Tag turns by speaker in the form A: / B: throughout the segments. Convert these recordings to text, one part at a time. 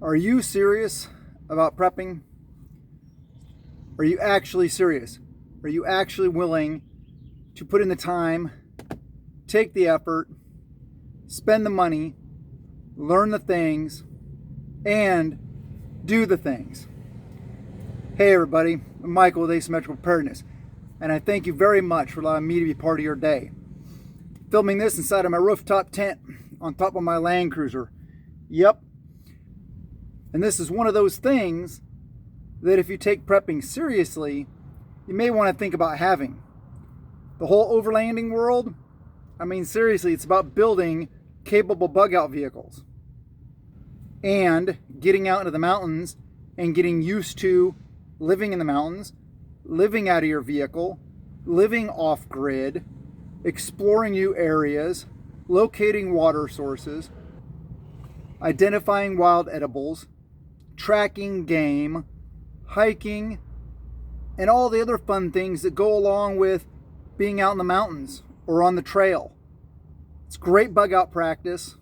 A: Are you serious about prepping? Are you actually serious? Are you actually willing to put in the time, take the effort, spend the money, learn the things, and do the things? Hey everybody, I'm Michael with Asymmetrical Preparedness, and I thank you very much for allowing me to be part of your day. Filming this inside of my rooftop tent on top of my Land Cruiser. Yep. And this is one of those things that if you take prepping seriously, you may want to think about having. The whole overlanding world, I mean seriously, it's about building capable bug out vehicles and getting out into the mountains and getting used to living in the mountains, living out of your vehicle, living off grid, exploring new areas, locating water sources, identifying wild edibles, tracking game, hiking, and all the other fun things that go along with being out in the mountains or on the trail. It's great bug out practice.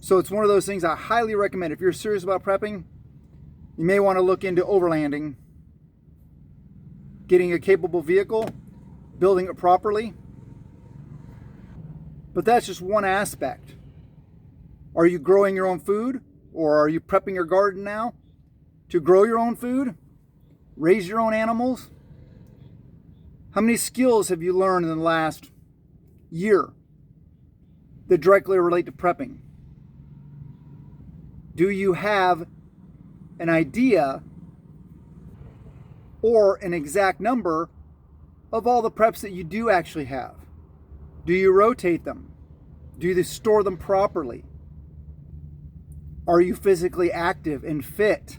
A: So it's one of those things I highly recommend. If you're serious about prepping, you may want to look into overlanding, getting a capable vehicle, building it properly. But that's just one aspect. Are you growing your own food? Or are you prepping your garden now to grow your own food? Raise your own animals? How many skills have you learned in the last year that directly relate to prepping? Do you have an idea or an exact number of all the preps that you do actually have? Do you rotate them? Do you store them properly? Are you physically active and fit?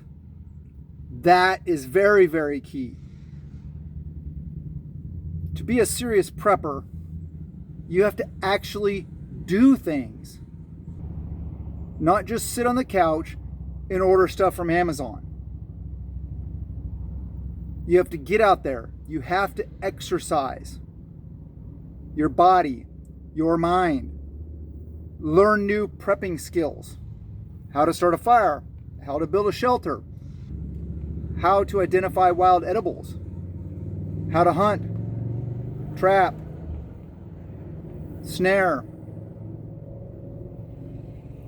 A: That is very, very key. To be a serious prepper, you have to actually do things. Not just sit on the couch and order stuff from Amazon. You have to get out there. You have to exercise your body, your mind. Learn new prepping skills. How to start a fire, how to build a shelter, how to identify wild edibles, how to hunt, trap, snare,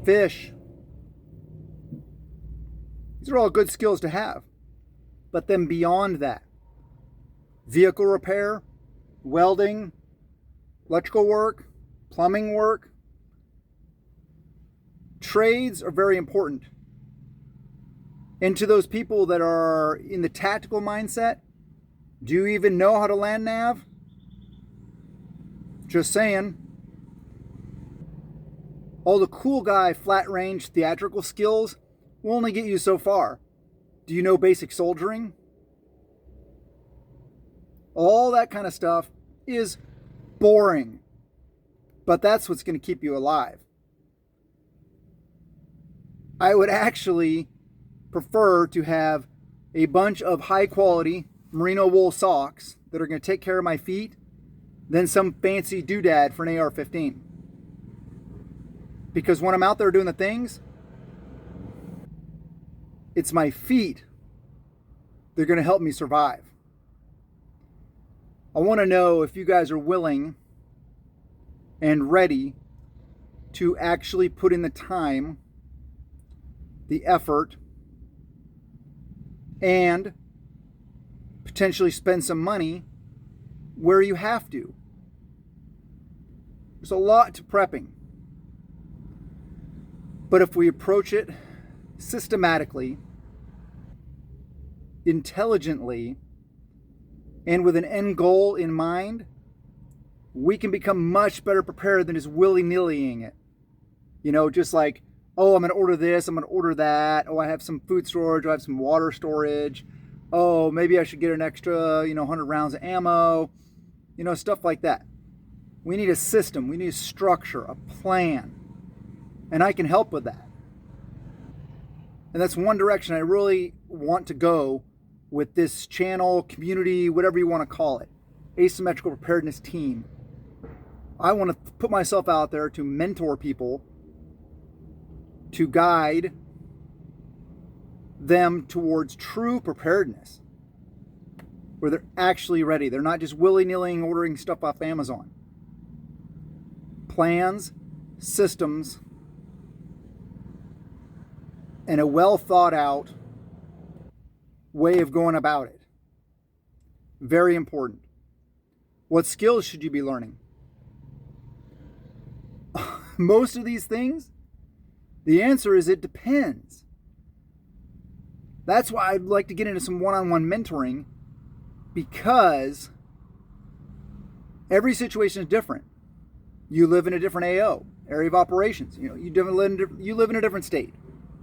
A: fish. These are all good skills to have. But then beyond that, vehicle repair, welding, electrical work, plumbing work, trades are very important. And to those people that are in the tactical mindset, do you even know how to land nav? Just saying. All the cool guy flat range theatrical skills will only get you so far. Do you know basic soldiering? All that kind of stuff is boring. But that's what's going to keep you alive. I would actually prefer to have a bunch of high quality merino wool socks that are going to take care of my feet than some fancy doodad for an AR-15. Because when I'm out there doing the things, it's my feet that are going to help me survive. I want to know if you guys are willing and ready to actually put in the time, the effort, and potentially spend some money where you have to. There's a lot to prepping. But if we approach it systematically, intelligently, and with an end goal in mind, we can become much better prepared than just willy-nillying it. You know, just like, oh, I'm going to order this, I'm going to order that. Oh, I have some food storage, I have some water storage. Oh, maybe I should get an extra, 100 rounds of ammo. Stuff like that. We need a system, we need a structure, a plan. And I can help with that. And that's one direction I really want to go with this channel, community, whatever you want to call it. Asymmetrical Preparedness team. I want to put myself out there to mentor people, to guide, them towards true preparedness, where they're actually ready. They're not just willy-nilly ordering stuff off Amazon. Plans, systems, and a well thought out way of going about it. Very important. What skills should you be learning? Most of these things, the answer is it depends. That's why I'd like to get into some one-on-one mentoring, because every situation is different. You live in a different AO, area of operations. You live in a different state.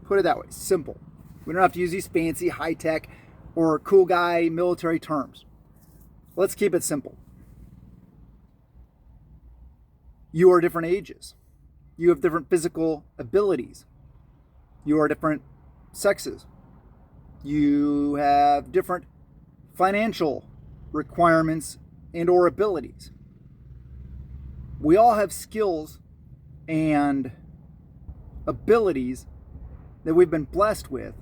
A: Put it that way. Simple. We don't have to use these fancy, high-tech, or cool guy military terms. Let's keep it simple. You are different ages. You have different physical abilities. You are different sexes. You have different financial requirements and or abilities. We all have skills and abilities that we've been blessed with.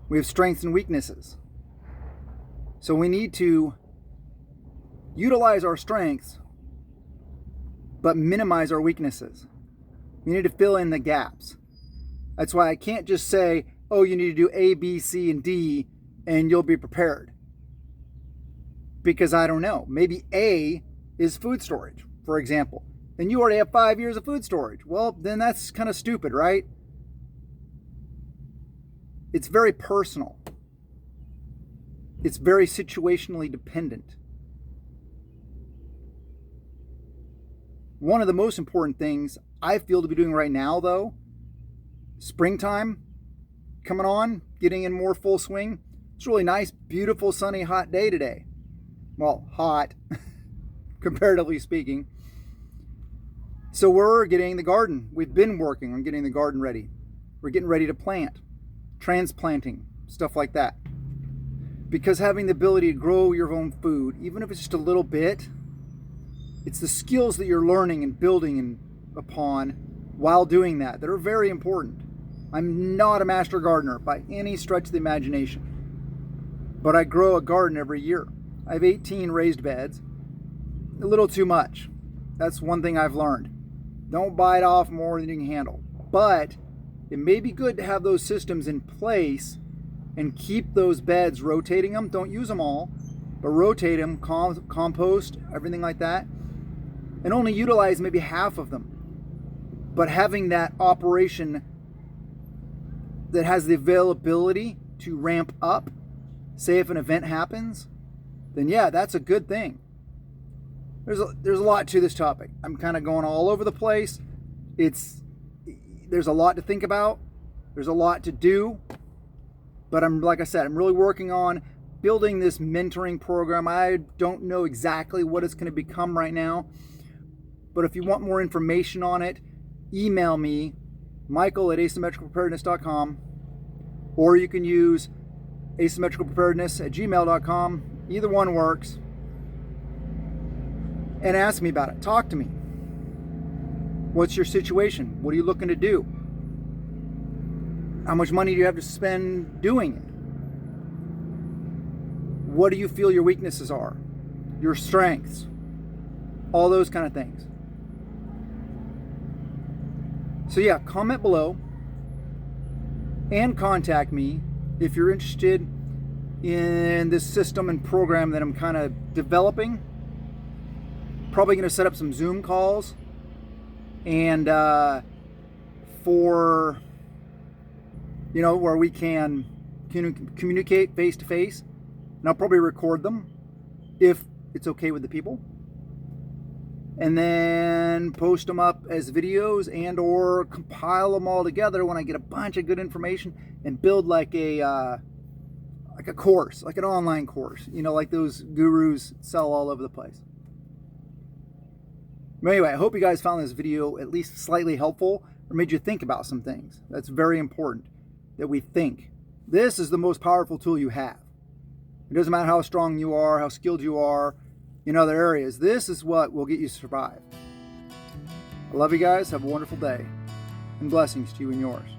A: We have strengths and weaknesses. So we need to utilize our strengths, but minimize our weaknesses. We need to fill in the gaps. That's why I can't just say, oh, you need to do A, B, C, and D, and you'll be prepared. Because I don't know. Maybe A is food storage, for example. And you already have 5 years of food storage. Well, then that's kind of stupid, right? It's very personal. It's very situationally dependent. One of the most important things I feel to be doing right now, though, springtime coming on, getting in more full swing. It's a really nice, beautiful, sunny, hot day today. Well, hot, comparatively speaking. So we're getting the garden. We've been working on getting the garden ready. We're getting ready to plant, transplanting, stuff like that. Because having the ability to grow your own food, even if it's just a little bit, it's the skills that you're learning and building upon while doing that are very important. I'm not a master gardener by any stretch of the imagination, but I grow a garden every year. I have 18 raised beds, a little too much. That's one thing I've learned. Don't bite off more than you can handle. But it may be good to have those systems in place and keep those beds, rotating them. Don't use them all, but rotate them, compost, everything like that, and only utilize maybe half of them. But having that operation that has the availability to ramp up, say if an event happens, then yeah, that's a good thing. There's a lot to this topic. I'm kind of going all over the place. There's a lot to think about. There's a lot to do. But like I said, I'm really working on building this mentoring program. I don't know exactly what it's going to become right now. But if you want more information on it, email me, michael@asymmetricalpreparedness.com, or you can use asymmetricalpreparedness@gmail.com. Either one works. And ask me about it. Talk to me. What's your situation? What are you looking to do? How much money do you have to spend doing it? What do you feel your weaknesses are? Your strengths? All those kind of things. So yeah, comment below and contact me if you're interested in this system and program that I'm kind of developing. Probably going to set up some Zoom calls and for, where we can communicate face to face. And I'll probably record them if it's okay with the people. And then post them up as videos and or compile them all together when I get a bunch of good information and build like a course, like an online course, like those gurus sell all over the place. But anyway, I hope you guys found this video at least slightly helpful or made you think about some things. That's very important that we think. This is the most powerful tool you have. It doesn't matter how strong you are, how skilled you are in other areas. This is what will get you to survive. I love you guys. Have a wonderful day. And blessings to you and yours.